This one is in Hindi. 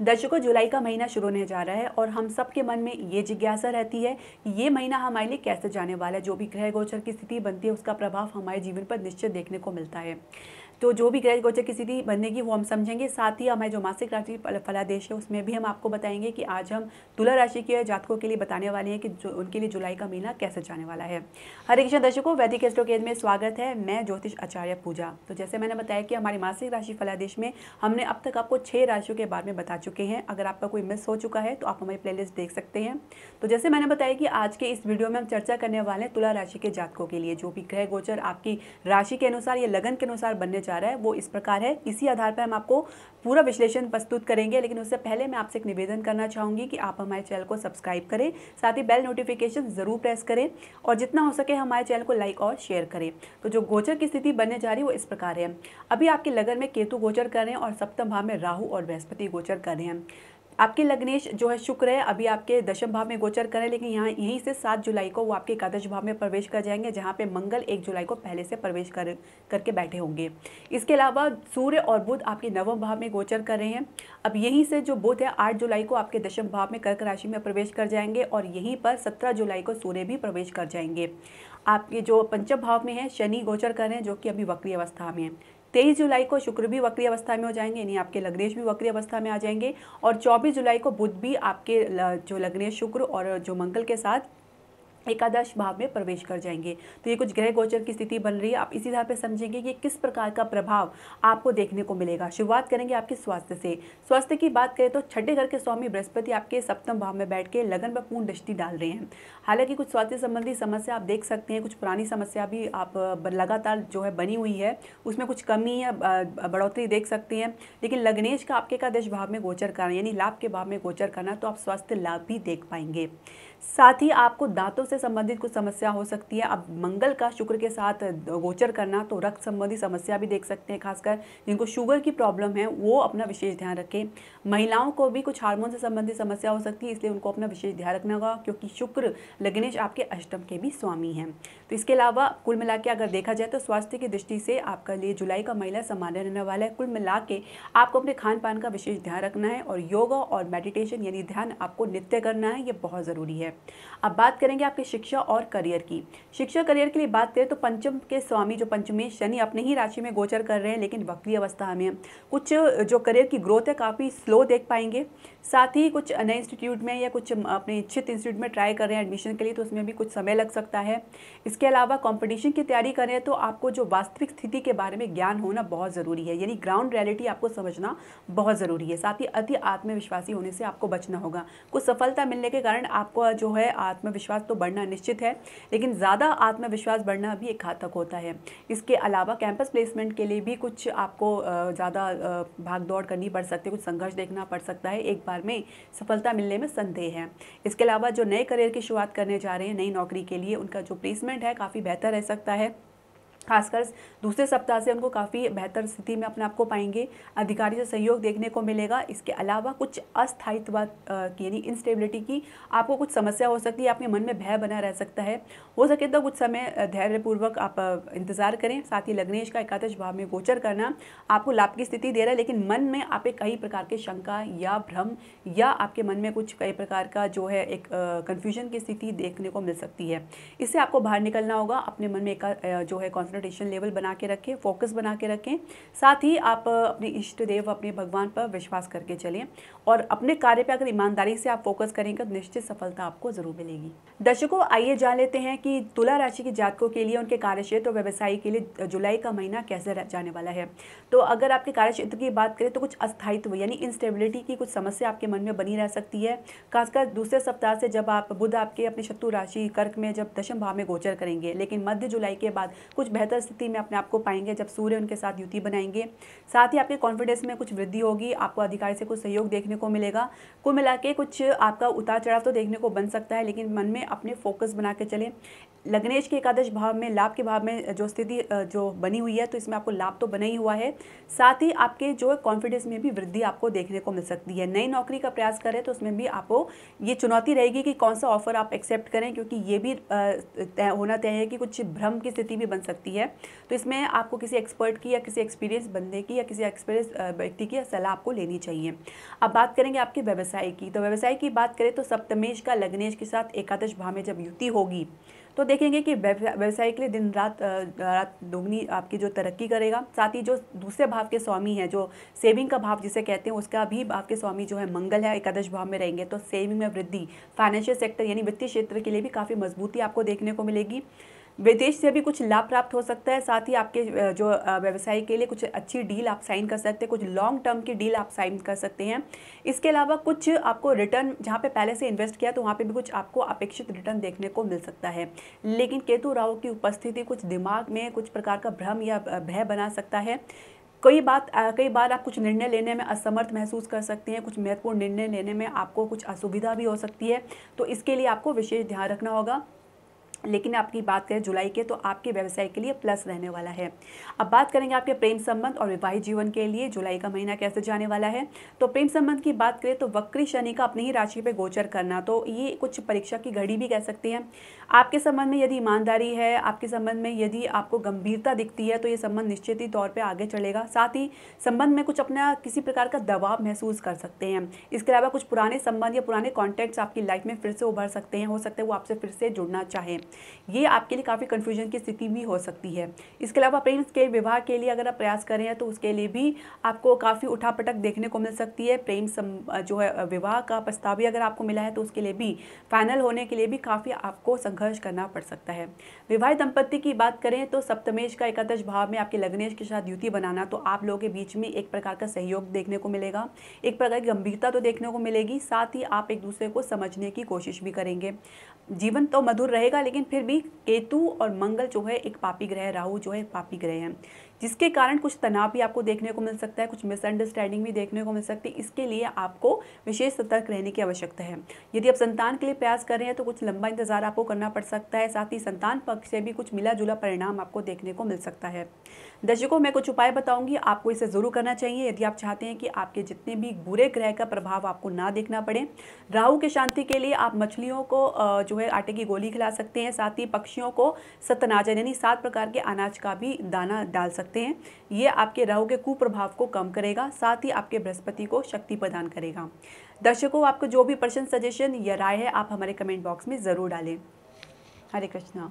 दर्शकों, जुलाई का महीना शुरू होने जा रहा है और हम सबके मन में ये जिज्ञासा रहती है कि ये महीना हमारे लिए कैसे जाने वाला है। जो भी ग्रह गोचर की स्थिति बनती है उसका प्रभाव हमारे जीवन पर निश्चित देखने को मिलता है। तो जो भी ग्रह गोचर की स्थिति बनेगी वो हम समझेंगे। साथ ही हमारे जो मासिक राशि फलादेश है उसमें भी हम आपको बताएंगे कि आज हम तुला राशि के जातकों के लिए बताने वाले हैं कि जो उनके लिए जुलाई का महीना कैसे जाने वाला है। हरे कृष्ण दर्शकों, वैदिक एस्ट्रोलॉजी में स्वागत है। मैं ज्योतिष आचार्य पूजा। तो जैसे मैंने बताया कि हमारी मासिक राशि फलादेश में हमने अब तक आपको 6 राशियों के बारे में बता चुके हैं। अगर आपका कोई मिस हो चुका है तो आप हमारी प्लेलिस्ट देख सकते हैं। तो जैसे मैंने बताया कि आज के इस वीडियो में हम चर्चा करने वाले हैं तुला राशि के जातकों के लिए। जो भी ग्रह गोचर आपकी राशि के अनुसार या लगन के अनुसार बनने जा रहा है वो इस प्रकार है। इसी आधार पर हम आपको पूरा विश्लेषण प्रस्तुत करेंगे, लेकिन उससे पहले मैं आपसे एक निवेदन करना चाहूंगी कि आप हमारे चैनल को सब्सक्राइब करें, साथ ही बेल नोटिफिकेशन जरूर प्रेस करें और जितना हो सके हमारे चैनल को लाइक और शेयर करें। तो जो गोचर की स्थिति बनने जा रही है वो इस प्रकार है। अभी आपके लगन में केतु गोचर कर रहे हैं और सप्तम भाव में राहु और बृहस्पति गोचर कर रहे हैं। आपके लग्नेश जो है शुक्र है अभी आपके दशम भाव में गोचर करें, लेकिन यहाँ यहीं से 7 जुलाई को वो आपके एकादश भाव में प्रवेश कर जाएंगे, जहाँ पे मंगल 1 जुलाई को पहले से प्रवेश करके बैठे होंगे। इसके अलावा सूर्य और बुध आपके नवम भाव में गोचर कर रहे हैं। अब यहीं से जो बुध है 8 जुलाई को आपके दशम भाव में कर्क राशि में प्रवेश कर जाएंगे और यहीं पर 17 जुलाई को सूर्य भी प्रवेश कर जाएंगे। आपके जो पंचम भाव में है शनि गोचर कर रहे हैं, जो कि अभी वक्री अवस्था में है। 23 जुलाई को शुक्र भी वक्री अवस्था में हो जाएंगे, यानी आपके लग्नेश भी वक्री अवस्था में आ जाएंगे और 24 जुलाई को बुध भी आपके जो लग्नेश शुक्र और जो मंगल के साथ एकादश भाव में प्रवेश कर जाएंगे। तो ये कुछ ग्रह गोचर की स्थिति बन रही है। आप इसी तरह पे समझेंगे कि किस प्रकार का प्रभाव आपको देखने को मिलेगा। शुरुआत करेंगे आपके स्वास्थ्य से। स्वास्थ्य की बात करें तो छठे घर के स्वामी बृहस्पति आपके सप्तम भाव में बैठ के लगन पर पूर्ण दृष्टि डाल रहे हैं। हालांकि कुछ स्वास्थ्य संबंधी समस्या आप देख सकते हैं, कुछ पुरानी समस्या भी आप लगातार जो है बनी हुई है, उसमें कुछ कमी या बढ़ोतरी देख सकते हैं। लेकिन लग्नेश का आपके एकादश भाव में गोचर करना यानी लाभ के भाव में गोचर करना, तो आप स्वास्थ्य लाभ भी देख पाएंगे। साथ ही आपको दांतों से संबंधित कुछ समस्या हो सकती है। अब मंगल का शुक्र के साथ गोचर करना, तो रक्त संबंधी समस्या भी देख सकते हैं। खासकर जिनको शुगर की प्रॉब्लम है वो अपना विशेष ध्यान रखें। महिलाओं को भी कुछ हार्मोन से संबंधित समस्या हो सकती है, इसलिए उनको अपना विशेष ध्यान रखना होगा, क्योंकि शुक्र लग्नेश आपके अष्टम के भी स्वामी हैं। तो इसके अलावा कुल मिला के अगर देखा जाए तो स्वास्थ्य की दृष्टि से आपका लिए जुलाई का महीना सामान्य रहने वाला है। कुल मिला के आपको अपने खान पान का विशेष ध्यान रखना है और योगा और मेडिटेशन यानी ध्यान आपको नित्य करना है, ये बहुत ज़रूरी है। अब बात करेंगे आपकी शिक्षा और करियर की। शिक्षा करियर के लिए बात करें तो पंचम के स्वामी जो पंचमेश शनि अपने ही राशि में गोचर कर रहे हैं, लेकिन वक्री अवस्था में। कुछ जो करियर की ग्रोथ है काफ़ी स्लो देख पाएंगे। साथ ही कुछ नए इंस्टीट्यूट में या कुछ अपने इच्छित इंस्टीट्यूट में ट्राई कर रहे हैं एडमिशन के लिए, तो उसमें भी कुछ समय लग सकता है। इसके अलावा कंपटीशन की तैयारी कर रहे हैं तो आपको जो वास्तविक स्थिति के बारे में ज्ञान होना बहुत ज़रूरी है, यानी ग्राउंड रियलिटी आपको समझना बहुत ज़रूरी है। साथ ही अति आत्मविश्वासी होने से आपको बचना होगा। कुछ सफलता मिलने के कारण आपको जो है आत्मविश्वास तो बढ़ना निश्चित है, लेकिन ज़्यादा आत्मविश्वास बढ़ना भी एक घातक होता है। इसके अलावा कैंपस प्लेसमेंट के लिए भी कुछ आपको ज़्यादा भाग दौड़ करनी पड़ सकती है, कुछ संघर्ष देखना पड़ सकता है, एक बार में सफलता मिलने में संदेह है। इसके अलावा जो नए करियर की शुरुआत करने जा रहे हैं नई नौकरी के लिए, उनका जो प्लेसमेंट है काफ़ी बेहतर रह सकता है। खासकर दूसरे सप्ताह से उनको काफ़ी बेहतर स्थिति में अपने आप को पाएंगे। अधिकारी से सहयोग देखने को मिलेगा। इसके अलावा कुछ अस्थायित्व यानी इंस्टेबिलिटी की आपको कुछ समस्या हो सकती है, आपके मन में भय बना रह सकता है। हो सके तो कुछ समय धैर्यपूर्वक आप इंतजार करें। साथ ही लग्नेश का एकादश भाव में गोचर करना आपको लाभ की स्थिति दे रहा है, लेकिन मन में आप कई प्रकार के शंका या भ्रम या आपके मन में कुछ कई प्रकार का जो है एक कन्फ्यूजन की स्थिति देखने को मिल सकती है। इससे आपको बाहर निकलना होगा। अपने मन में एक जो है कॉन्सेंट्रेशन लेवल बना के रखें, फोकस बना के रखें। साथ ही आप अपने इष्ट देव अपने भगवान पर विश्वास करके चलें और अपने कार्य पर अगर ईमानदारी से आप फोकस करेंगे तो निश्चित सफलता आपको जरूर मिलेगी। दर्शकों, आइए जान लेते हैं कि तुला राशि के जातकों के लिए उनके कार्यक्षेत्र और व्यवसाय के लिए जुलाई का महीना कैसे जाने वाला है। तो अगर आपके कार्यक्षेत्र की बात करें तो कुछ अस्थायित्व यानी इंस्टेबिलिटी की कुछ समस्या आपके मन में बनी रह सकती है। खासकर दूसरे सप्ताह से जब आप बुध आपके अपनी शत्रु राशि कर्क में जब दशम भाव में गोचर करेंगे, लेकिन मध्य जुलाई के बाद कुछ बेहतर स्थिति में अपने आप को पाएंगे जब सूर्य उनके साथ युति बनाएंगे। साथ ही आपके कॉन्फिडेंस में कुछ वृद्धि होगी, आपको अधिकारी से कुछ सहयोग देखने को मिलेगा। कुल मिला के कुछ आपका उतार चढ़ाव तो देखने को बन सकता है, लेकिन मन में अपने फोकस बना के चलें। लग्नेश के एकादश भाव में लाभ के भाव में जो स्थिति जो बनी हुई है, तो इसमें आपको लाभ तो बना ही हुआ है। साथ ही आपके जो कॉन्फिडेंस में भी वृद्धि आपको देखने को मिल सकती है। नई नौकरी का प्रयास करें तो उसमें भी आपको ये चुनौती रहेगी कि कौन सा ऑफर आप एक्सेप्ट करें, क्योंकि ये भी होना तय है कि कुछ भ्रम की स्थिति भी बन सकती रहती है। तो इसमें आपको किसी एक्सपर्ट की या किसी एक्सपीरियंस बंदे की या किसी एक्सपीरियंस व्यक्ति की सलाह आपको लेनी चाहिए। अब बात करेंगे आपके व्यवसाय की। तो व्यवसाय की बात करें तो सप्तमेश का लग्नेश के साथ एकादश भाव में जब युति होगी तो देखेंगे कि व्यवसाय के लिए दिन रात दोगुनी आपकी जो तरक्की करेगा। साथ ही जो दूसरे भाव के स्वामी हैं, जो सेविंग का भाव जिसे कहते हैं, उसका भी भाव के स्वामी जो है मंगल है, एकादश भाव में रहेंगे तो सेविंग में वृद्धि, फाइनेंशियल सेक्टर यानी वित्तीय क्षेत्र के लिए भी काफ़ी मजबूती आपको देखने को मिलेगी। विदेश से भी कुछ लाभ प्राप्त हो सकता है। साथ ही आपके जो व्यवसाय के लिए कुछ अच्छी डील आप साइन कर सकते हैं, कुछ लॉन्ग टर्म की डील आप साइन कर सकते हैं। इसके अलावा कुछ आपको रिटर्न, जहाँ पे पहले से इन्वेस्ट किया तो वहाँ पे भी कुछ आपको अपेक्षित रिटर्न देखने को मिल सकता है। लेकिन केतु राहु की उपस्थिति कुछ दिमाग में कुछ प्रकार का भ्रम या भय बना सकता है। कई बार आप कुछ निर्णय लेने में असमर्थ महसूस कर सकते हैं, कुछ महत्वपूर्ण निर्णय लेने में आपको कुछ असुविधा भी हो सकती है। तो इसके लिए आपको विशेष ध्यान रखना होगा। लेकिन आपकी बात करें जुलाई के तो आपके व्यवसाय के लिए प्लस रहने वाला है। अब बात करेंगे आपके प्रेम संबंध और वैवाहिक जीवन के लिए जुलाई का महीना कैसे जाने वाला है। तो प्रेम संबंध की बात करें तो वक्री शनि का अपनी ही राशि पे गोचर करना, तो ये कुछ परीक्षा की घड़ी भी कह सकते हैं। आपके संबंध में यदि ईमानदारी है, आपके संबंध में यदि आपको गंभीरता दिखती है तो ये संबंध निश्चित ही तौर पर आगे चलेगा। साथ ही संबंध में कुछ अपना किसी प्रकार का दबाव महसूस कर सकते हैं। इसके अलावा कुछ पुराने संबंध या पुराने कॉन्टैक्ट्स आपकी लाइफ में फिर से उभर सकते हैं। हो सकता है वो आपसे फिर से जुड़ना चाहें। ये आपके लिए काफ़ी कन्फ्यूजन की स्थिति भी हो सकती है। इसके अलावा प्रेम के विवाह के लिए अगर आप प्रयास कर रहे हैं तो उसके लिए भी आपको काफ़ी उठापटक देखने को मिल सकती है। जो है विवाह का प्रस्ताव भी अगर आपको मिला है तो उसके लिए भी फाइनल होने के लिए भी काफ़ी आपको संघर्ष करना पड़ सकता है। विवाहित दंपत्ति की बात करें तो सप्तमेश का एकादश भाव में आपके लग्नेश के साथ युति बनाना, तो आप लोगों के बीच में एक प्रकार का सहयोग देखने को मिलेगा, एक प्रकार की गंभीरता तो देखने को मिलेगी। साथ ही आप एक दूसरे को समझने की कोशिश भी करेंगे। जीवन तो मधुर रहेगा, लेकिन फिर भी केतु और मंगल जो है एक पापी ग्रह, राहु जो है एक पापी ग्रह है, जिसके कारण कुछ तनाव भी आपको देखने को मिल सकता है, कुछ मिसअंडरस्टैंडिंग भी देखने को मिल सकती है। इसके लिए आपको विशेष सतर्क रहने की आवश्यकता है। यदि आप संतान के लिए प्रयास कर रहे हैं तो कुछ लंबा इंतजार आपको करना पड़ सकता है। साथ ही संतान पक्ष से भी कुछ मिला जुला परिणाम आपको देखने को मिल सकता है। दर्शकों, मैं कुछ उपाय बताऊंगी, आपको इसे जरूर करना चाहिए यदि आप चाहते हैं कि आपके जितने भी बुरे ग्रह का प्रभाव आपको ना देखना पड़े। राहु की शांति के लिए आप मछलियों को जो है आटे की गोली खिला सकते हैं। साथ ही पक्षियों को सतनाजन यानी 7 प्रकार के अनाज का भी दाना डाल सकते हैं। ये आपके राहु के कुप्रभाव को कम करेगा, साथ ही आपके बृहस्पति को शक्ति प्रदान करेगा। दर्शकों, आपको जो भी प्रश्न, सजेशन या राय है आप हमारे कमेंट बॉक्स में ज़रूर डालें। हरे कृष्णा।